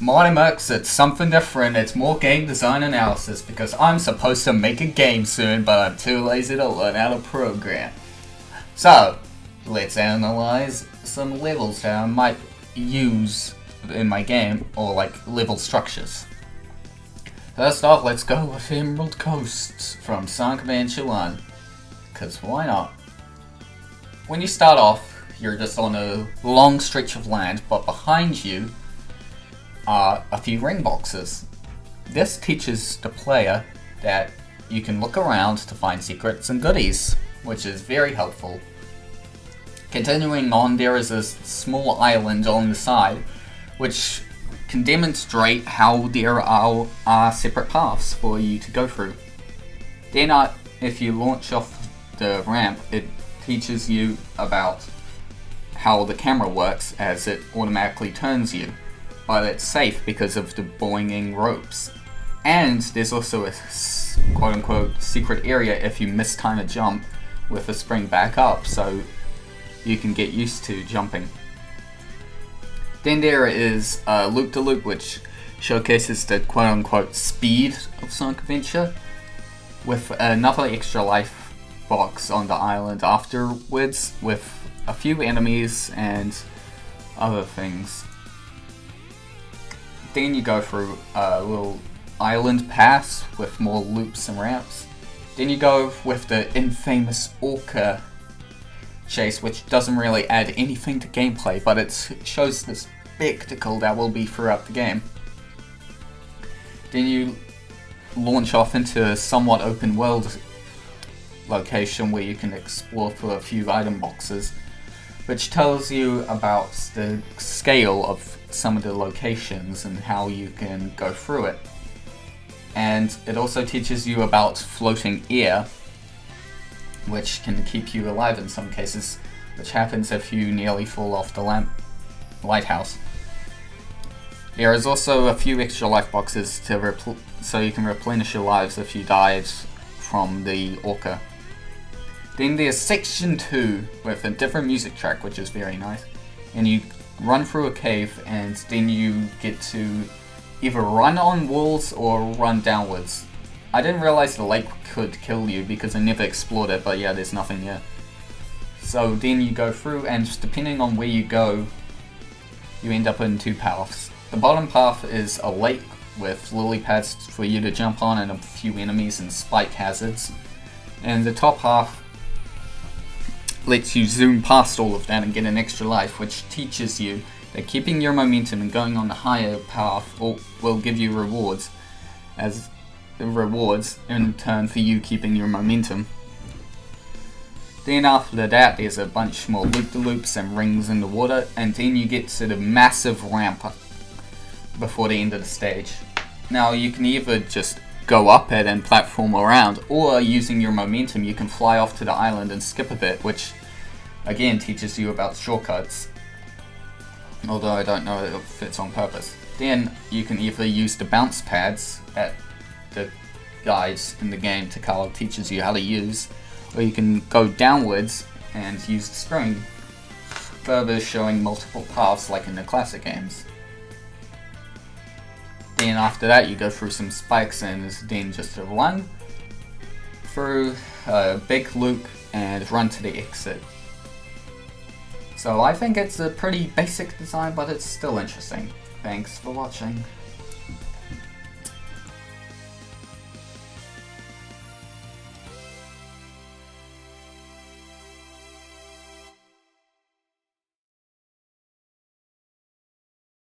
Mighty Max, it's something different. It's more game design analysis because I'm supposed to make a game soon, but I'm too lazy to learn how to program. So, let's analyze some levels that I might use in my game, or like level structures. First off, let's go with Emerald Coast from Sonic Adventure 1, because why not? When you start off, you're just on a long stretch of land, but behind you are a few ring boxes. This teaches the player that you can look around to find secrets and goodies, which is very helpful. Continuing on, there is a small island on the side, which can demonstrate how there are separate paths for you to go through. Then if you launch off the ramp, it teaches you about how the camera works as it automatically turns you. But it's safe because of the boinging ropes. And there's also a quote-unquote secret area if you mistime a jump with a spring back up, so you can get used to jumping. Then there is Loop-de-Loop, which showcases the quote-unquote speed of Sonic Adventure, with another extra life box on the island afterwards, with a few enemies and other things. Then you go through a little island pass with more loops and ramps. Then you go with the infamous Orca chase, which doesn't really add anything to gameplay, but it shows the spectacle that will be throughout the game. Then you launch off into a somewhat open world location where you can explore for a few item boxes, which tells you about the scale of some of the locations and how you can go through it. And it also teaches you about floating air, which can keep you alive in some cases, which happens if you nearly fall off the lighthouse. There is also a few extra life boxes so you can replenish your lives if you died from the Orca. Then there's section 2 with a different music track, which is very nice. And you run through a cave, and then you get to either run on walls or run downwards. I didn't realize the lake could kill you because I never explored it, but yeah, there's nothing here. So then you go through, and depending on where you go, you end up in two paths. The bottom path is a lake with lily pads for you to jump on and a few enemies and spike hazards. And the top half lets you zoom past all of that and get an extra life, which teaches you that keeping your momentum and going on the higher path will give you rewards in turn for you keeping your momentum. Then after that, there's a bunch more loop-de-loops and rings in the water, and then you get to the massive ramp before the end of the stage. Now you can either just go up it and platform around, or using your momentum you can fly off to the island and skip a bit, which again teaches you about shortcuts, although I don't know if it's on purpose. Then you can either use the bounce pads that the guides in the game Takala teaches you how to use, or you can go downwards and use the spring, further showing multiple paths like in the classic games. Then after that you go through some spikes, and then just a run through a big loop and run to the exit. So I think it's a pretty basic design, but it's still interesting. Thanks for watching.